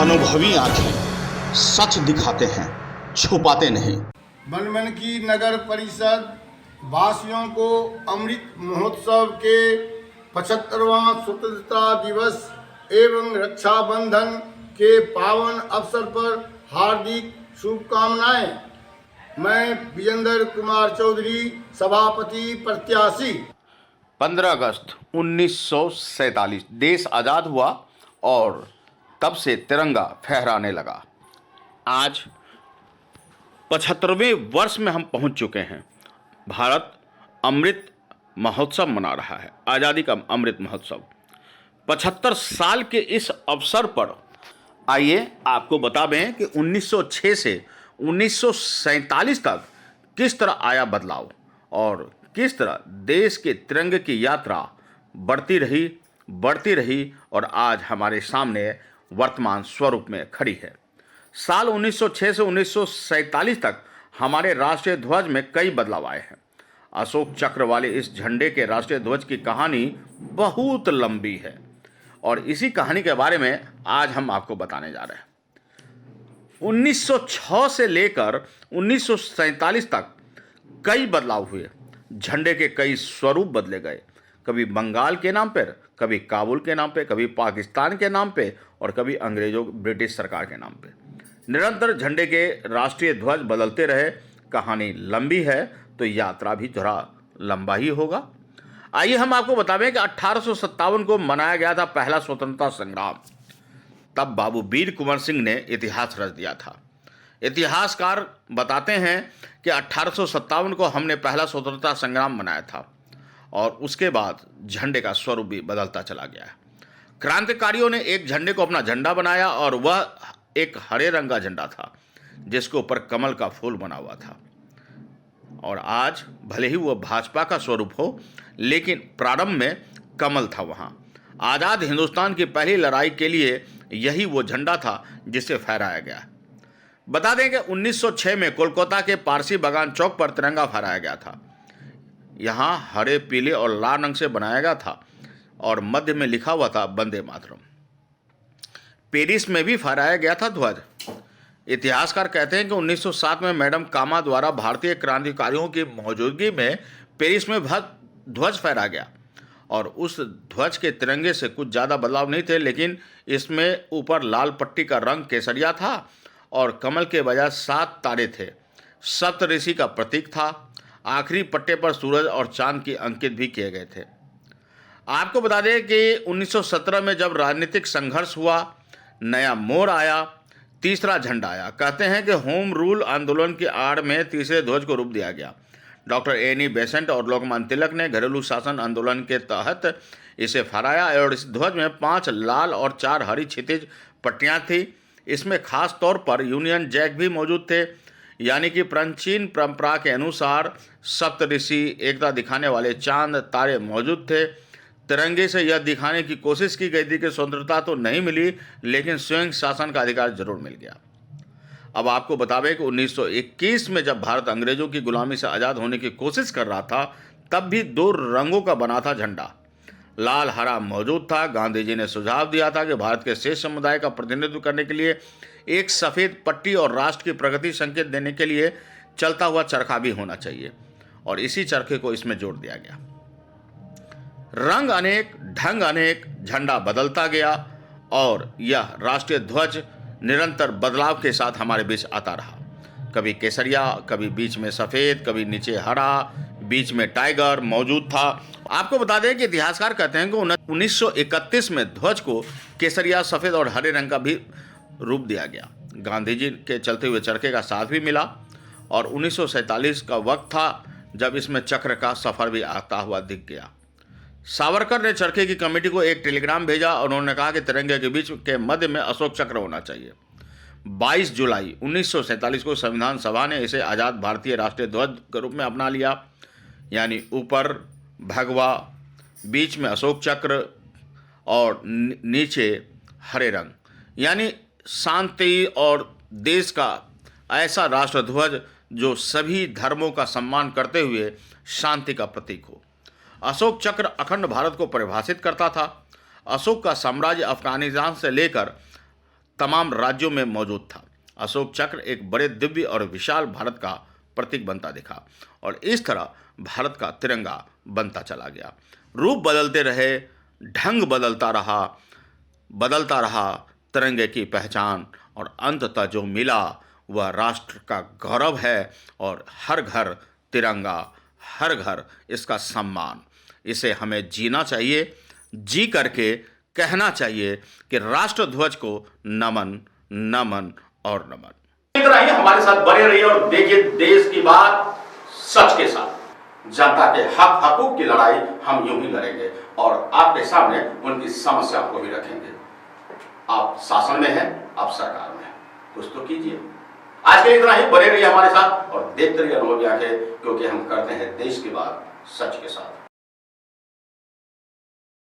अनुभवी आंखें सच दिखाते हैं, छुपाते नहीं। बनमन की नगर परिषद वासियों को अमृत महोत्सव के 75वां स्वतंत्रता दिवस एवं रक्षाबंधन के पावन अवसर पर हार्दिक शुभकामनाएं। मैं विजेंद्र कुमार चौधरी, सभापति प्रत्याशी। 15 अगस्त 1947 देश आज़ाद हुआ और तब से तिरंगा फहराने लगा। आज 75वें वर्ष में हम पहुंच चुके हैं। भारत अमृत महोत्सव मना रहा है, आज़ादी का अमृत महोत्सव। 75 साल के इस अवसर पर आइए आपको बता दें कि 1906 से 1947 तक किस तरह आया बदलाव और किस तरह देश के तिरंगे की यात्रा बढ़ती रही और आज हमारे सामने वर्तमान स्वरूप में खड़ी है। साल 1906 से 1947 तक हमारे राष्ट्रीय ध्वज में कई बदलाव आए हैं। अशोक चक्र वाले इस झंडे के राष्ट्रीय ध्वज की कहानी बहुत लंबी है और इसी कहानी के बारे में आज हम आपको बताने जा रहे हैं। 1906 से लेकर 1947 तक कई बदलाव हुए। झंडे के कई स्वरूप बदले गए, कभी बंगाल के नाम पर, कभी काबुल के नाम पे, कभी पाकिस्तान के नाम पे और कभी अंग्रेजों ब्रिटिश सरकार के नाम पे। निरंतर झंडे के राष्ट्रीय ध्वज बदलते रहे। कहानी लंबी है तो यात्रा भी थोड़ा लंबा ही होगा। आइए हम आपको बतावें कि 1857 को मनाया गया था पहला स्वतंत्रता संग्राम। तब बाबू वीर कुंवर सिंह ने इतिहास रच दिया था। इतिहासकार बताते हैं कि 1857 को हमने पहला स्वतंत्रता संग्राम मनाया था और उसके बाद झंडे का स्वरूप भी बदलता चला गया है। क्रांतिकारियों ने एक झंडे को अपना झंडा बनाया और वह एक हरे रंग का झंडा था जिसके ऊपर कमल का फूल बना हुआ था। और आज भले ही वह भाजपा का स्वरूप हो, लेकिन प्रारंभ में कमल था। वहाँ आज़ाद हिंदुस्तान की पहली लड़ाई के लिए यही वो झंडा था जिसे फहराया गया। बता दें कि 1906 में कोलकाता के पारसी बागान चौक पर तिरंगा फहराया गया था। यहाँ हरे, पीले और लाल रंग से बनाया गया था और मध्य में लिखा हुआ था वंदे मातरम। पेरिस में भी फहराया गया था ध्वज। इतिहासकार कहते हैं कि 1907 में मैडम कामा द्वारा भारतीय क्रांतिकारियों की मौजूदगी में पेरिस में ध्वज फहराया गया और उस ध्वज के तिरंगे से कुछ ज़्यादा बदलाव नहीं थे, लेकिन इसमें ऊपर लाल पट्टी का रंग केसरिया था और कमल के बजाय 7 तारे थे। सप्तऋषि का प्रतीक था। आखिरी पट्टे पर सूरज और चांद की अंकित भी किए गए थे। आपको बता दें कि 1917 में जब राजनीतिक संघर्ष हुआ, नया मोड़ आया, तीसरा झंडा आया। कहते हैं कि होम रूल आंदोलन की आड़ में तीसरे ध्वज को रूप दिया गया। डॉक्टर एनी बेसेंट और लोकमान्य तिलक ने घरेलू शासन आंदोलन के तहत इसे फहराया और इस ध्वज में 5 लाल और 4 हरी क्षितिज पट्टियाँ थी। इसमें खास तौर पर यूनियन जैक भी मौजूद थे, यानी कि प्राचीन परंपरा के अनुसार सप्तऋषि एकता दिखाने वाले चांद तारे मौजूद थे। तिरंगे से यह दिखाने की कोशिश की गई थी कि स्वतंत्रता तो नहीं मिली, लेकिन स्वयं शासन का अधिकार जरूर मिल गया। अब आपको बतावें कि 1921 में जब भारत अंग्रेजों की गुलामी से आज़ाद होने की कोशिश कर रहा था, तब भी 2 रंगों का बना था झंडा। लाल हरा मौजूद था। गांधी जी ने सुझाव दिया था कि भारत के शेष समुदाय का प्रतिनिधित्व करने के लिए एक सफ़ेद पट्टी और राष्ट्र की प्रगति संकेत देने के लिए चलता हुआ चरखा भी होना चाहिए और इसी चरखे को इसमें जोड़ दिया गया। रंग अनेक, ढंग अनेक, झंडा बदलता गया और यह राष्ट्रीय ध्वज निरंतर बदलाव के साथ हमारे बीच आता रहा। कभी केसरिया, कभी बीच में सफ़ेद, कभी नीचे हरा, बीच में टाइगर मौजूद था। आपको बता दें कि इतिहासकार कहते हैं कि 1931 में ध्वज को केसरिया, सफ़ेद और हरे रंग का भी रूप दिया गया। गांधी जी के चलते हुए चरखे का साथ भी मिला और 1947 का वक्त था जब इसमें चक्र का सफ़र भी आता हुआ दिख गया। सावरकर ने चरखे की कमेटी को एक टेलीग्राम भेजा और उन्होंने कहा कि तिरंगे के बीच के मध्य में अशोक चक्र होना चाहिए। 22 जुलाई 1947 को संविधान सभा ने इसे आज़ाद भारतीय राष्ट्रीय ध्वज के रूप में अपना लिया, यानी ऊपर भगवा, बीच में अशोक चक्र और नीचे हरे रंग, यानी शांति और देश का ऐसा राष्ट्र ध्वज जो सभी धर्मों का सम्मान करते हुए शांति का प्रतीक हो। अशोक चक्र अखंड भारत को परिभाषित करता था। अशोक का साम्राज्य अफगानिस्तान से लेकर तमाम राज्यों में मौजूद था। अशोक चक्र एक बड़े दिव्य और विशाल भारत का प्रतीक बनता दिखा और इस तरह भारत का तिरंगा बनता चला गया। रूप बदलते रहे, ढंग बदलता रहा तिरंगे की पहचान, और अंततः जो मिला वह राष्ट्र का गौरव है और हर घर तिरंगा, हर घर इसका सम्मान। इसे हमें जीना चाहिए, जी करके कहना चाहिए कि राष्ट्र ध्वज को नमन, नमन और नमन। इतना ही, हमारे साथ बने रहिए और देखिए देश की बात सच के साथ। जनता के हक हकूक की लड़ाई हम यूं ही लड़ेंगे और आपके सामने उनकी समस्याओं को भी रखेंगे। आप शासन में हैं, आप सरकार में हैं, कुछ तो कीजिए। आज के इतना ही, बने रहिए हमारे साथ और देखते रहिए अनुभवी आंखें, क्योंकि हम करते हैं देश की बात सच के साथ।